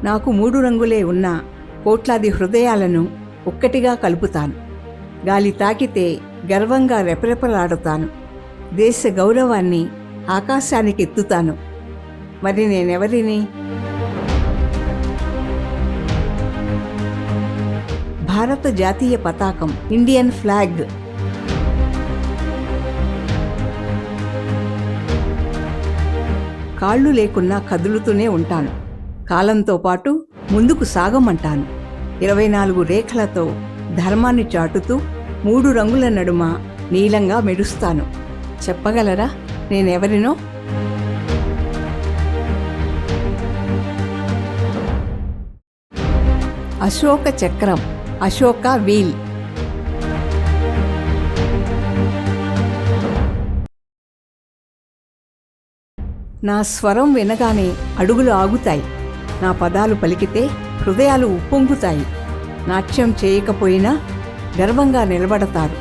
నాకు 3 రంగులే ఉన్న కోట్లాది హృదయాలను ఒక్కటిగా కలుపుతాను. గాలి తాకితే గర్వంగా రెపరెపలాడుతాను. దేశ గౌరవాన్ని ఆకాశానికి ఎత్తుతాను. మరి నేనెవరిని? భారత జాతీయ పతాకం, ఇండియన్ ఫ్లాగ్. కాళ్ళు లేకున్నా కదులుతూనే ఉంటాను. కాలంతో పాటు ముందుకు సాగమంటాను. 24 రేఖలతో ధర్మాన్ని చాటుతూ 3 రంగుల నడుమ నీలంగా మెరుస్తాను. చెప్పగలరా నేనెవరినో? అశోక చక్రం, అశోక వీల్. నా స్వరం వినగానే అడుగులు ఆగుతాయి. నా పదాలు పలికితే హృదయాలు ఉప్పొంగుతాయి. నాట్యం చేయకపోయినా గర్వంగా నిలబడతారు.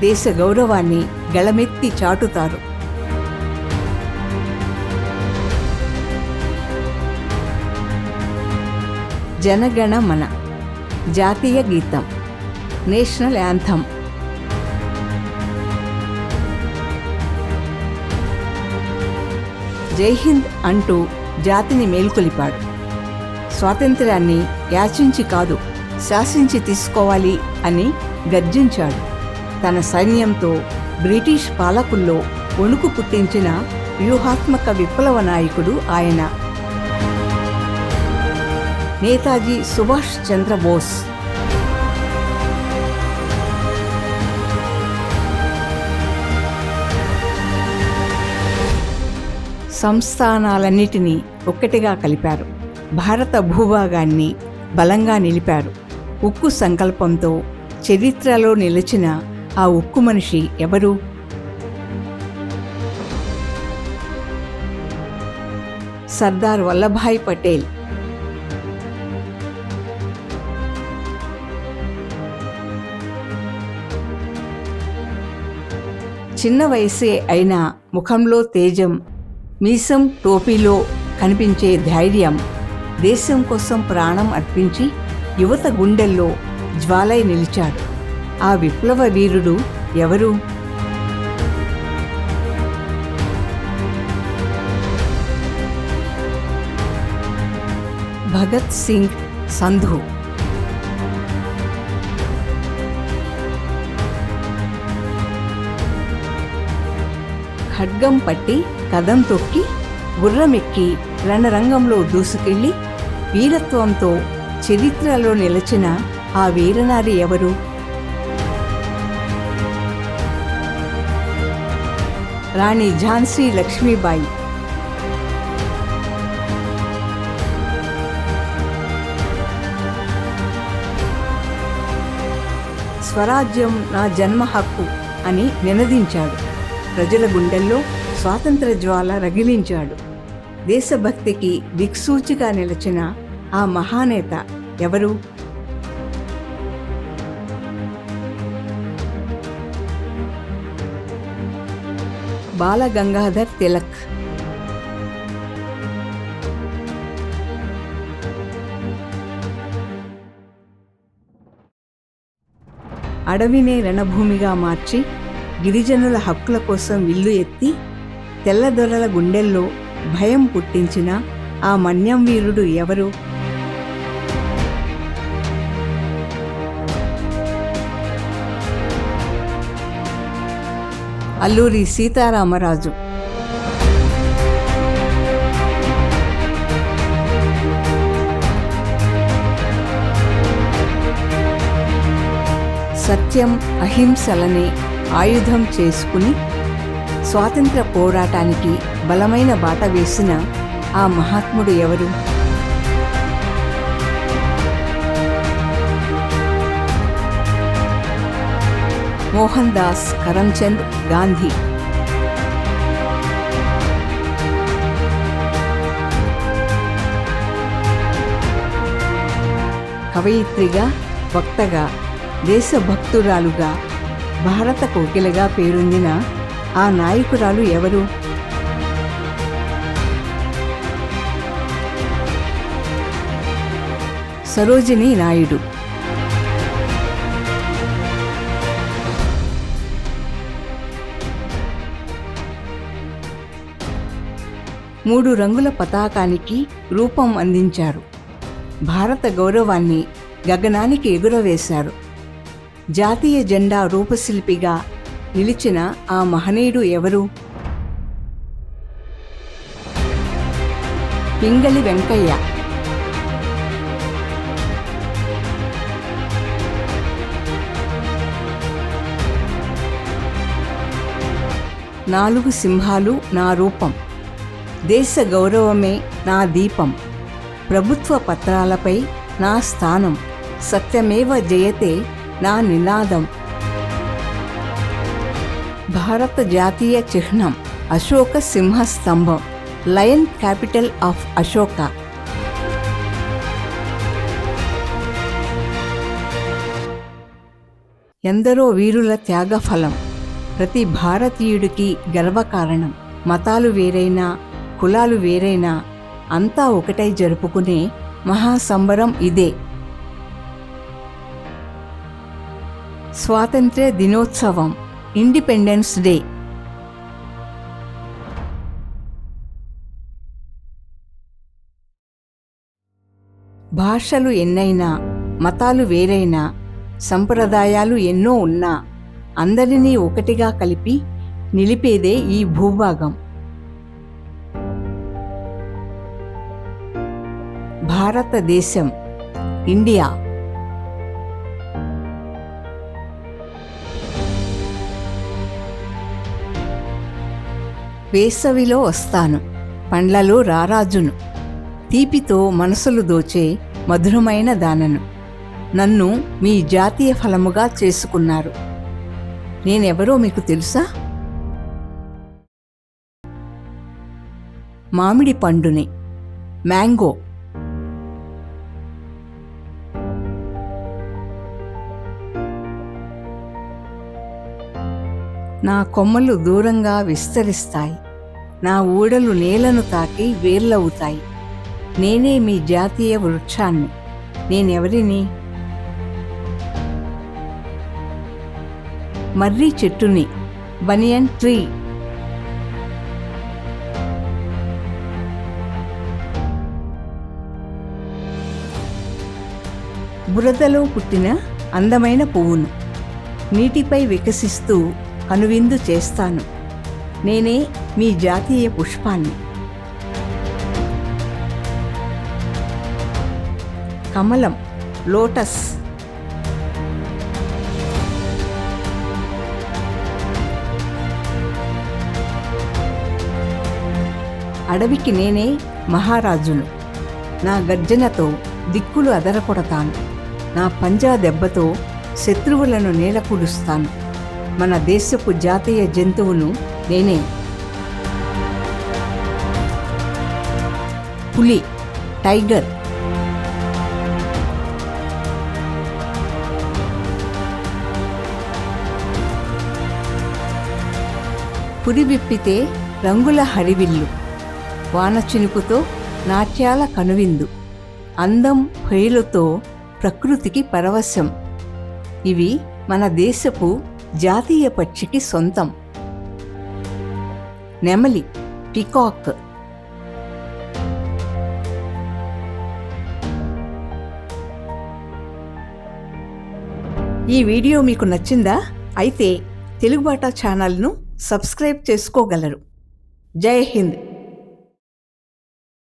దేశ గౌరవాన్ని గళమెత్తి చాటుతారు. జనగణమన, జాతీయ గీతం, నేషనల్ యాంథమ్. జై హింద్ అంటూ జాతిని మేల్కొలిపాడు. స్వాతంత్ర్యాన్ని యాచించి కాదు, శాసించి తీసుకోవాలి అని గర్జించాడు. తన సైన్యంతో బ్రిటిష్ పాలకుల్లో వణుకు పుట్టించిన వ్యూహాత్మక విప్లవ నాయకుడు ఆయన. నేతాజీ సుభాష్ చంద్రబోస్. సంస్థానాలన్నిటినీ ఒక్కటిగా కలిపారు. భారత భూభాగాన్ని బలంగా నిలిపారు. ఉక్కు సంకల్పంతో చరిత్రలో నిలిచిన ఆ ఉక్కు మనిషి ఎవరు? సర్దార్ వల్లభాయ్ పటేల్. చిన్న వయసే అయినా ముఖంలో తేజం, మీసం టోపీలో కనిపించే ధైర్యం, దేశం కోసం ప్రాణం అర్పించి యువత గుండెల్లో జ్వాలై నిలిచాడు. ఆ విప్లవ వీరుడు ఎవరు? భగత్ సింగ్ సంధు. ఖడ్గం పట్టి కదం తొక్కి గుర్రమెక్కి రణరంగంలో దూసుకెళ్లి వీరత్వంతో చరిత్రలో నిలిచిన ఆ వీరనారి ఎవరు? రాణి ఝాన్సీ లక్ష్మీబాయి. స్వరాజ్యం నా జన్మ హక్కు అని నినదించాడు. ప్రజల గుండెల్లో స్వాతంత్ర జ్వాల రగిలించాడు. దేశభక్తికి దిక్సూచిగా నిలిచిన ఆ మహానేత ఎవరు? బాలగంగాధర్ తిలక్. అడవినే రణభూమిగా మార్చి గిరిజనుల హక్కుల కోసం విల్లు ఎత్తి తెల్లదొరల గుండెల్లో భయం పుట్టించిన ఆ మన్యం వీరుడు ఎవరు? అల్లూరి సీతారామరాజు. సత్యం అహింసలనే ఆయుధం చేసుకుని స్వాతంత్ర పోరాటానికి బలమైన బాట వేసిన ఆ మహాత్ముడు ఎవరు? మోహన్ దాస్ కరమ్చంద్ గాంధీ. కవయిత్రిగా, వక్తగా, దేశభక్తురాలుగా, భారత కోకిలగా పేరొందిన ఆ నాయకురాలు ఎవరు? సరోజినీ నాయుడు. మూడు రంగుల పతాకానికి రూపం అందించారు. భారత గౌరవాన్ని గగనానికి ఎగురవేశారు. జాతీయ జెండా రూపశిల్పిగా నిలిచిన ఆ మహనీయుడు ఎవరు? పింగళి వెంకయ్య. నాలుగు సింహాలు నా రూపం, దేశ గౌరవమే నా దీపం, ప్రభుత్వ పత్రాలపై నా స్థానం, సత్యమేవ జయతే నా నినాదం. భారత జాతీయ చిహ్నం అశోక సింహస్తంభం, లయన్ క్యాపిటల్ ఆఫ్ అశోక. ఎందరో వీరుల త్యాగఫలం, ప్రతి భారతీయుడికి గర్వకారణం. మతాలు వేరైనా కులాలు వేరైనా అంతా ఒకటై జరుపుకునే మహాసంబరం ఇదే. స్వాతంత్ర్య దినోత్సవం, ఇండిపెండెన్స్ డే. భాషలు ఎన్నైనా, మతాలు వేరైనా, సంప్రదాయాలు ఎన్నో ఉన్నా అందరినీ ఒకటిగా కలిపి నిలిపేదే ఈ భూభాగం. భారతదేశం, ఇండియా. వేసవిలో వస్తాను, పండ్లలో రారాజును, తీపితో మనసులు దోచే మధురమైన దానను. నన్ను మీ జాతీయ ఫలముగా చేసుకున్నారు. నేనెవరో మీకు తెలుసా? మామిడి పండుని, మ్యాంగో. నా కొమ్మలు దూరంగా విస్తరిస్తాయి, నా ఊడలు నేలను తాకి వేర్లవుతాయి. నేనే మీ జాతీయ వృక్షాన్ని. నేనెవరిని? మర్రి చెట్టుని, బనియన్ ట్రీ. బురదలో పుట్టిన అందమైన పువ్వును, నీటిపై వికసిస్తూ కనువిందు చేస్తాను. నేనే మీ జాతీయ పుష్పాన్ని. కమలం, లోటస్. అడవికి నేనే మహారాజును. నా గర్జనతో దిక్కులు అదరకొడతాను. నా పంజా దెబ్బతో శత్రువులను నేలకూడుస్తాను. మన దేశపు జాతీయ జంతువును నేనే. పులి, టైగర్. పురి విప్పితే రంగుల హరివిల్లు, వాన చినుకుతో నాట్యాల కనువిందు, అందం హొయలుతో ప్రకృతికి పరవశం. ఇవి మన దేశపు జాతీయ పక్షికి సొంతం. నెమలి, పికాక్. ఈ వీడియో మీకు నచ్చిందా? అయితే తెలుగు బాటా ఛానల్ను సబ్స్క్రైబ్ చేసుకోగలరు. జై హింద్.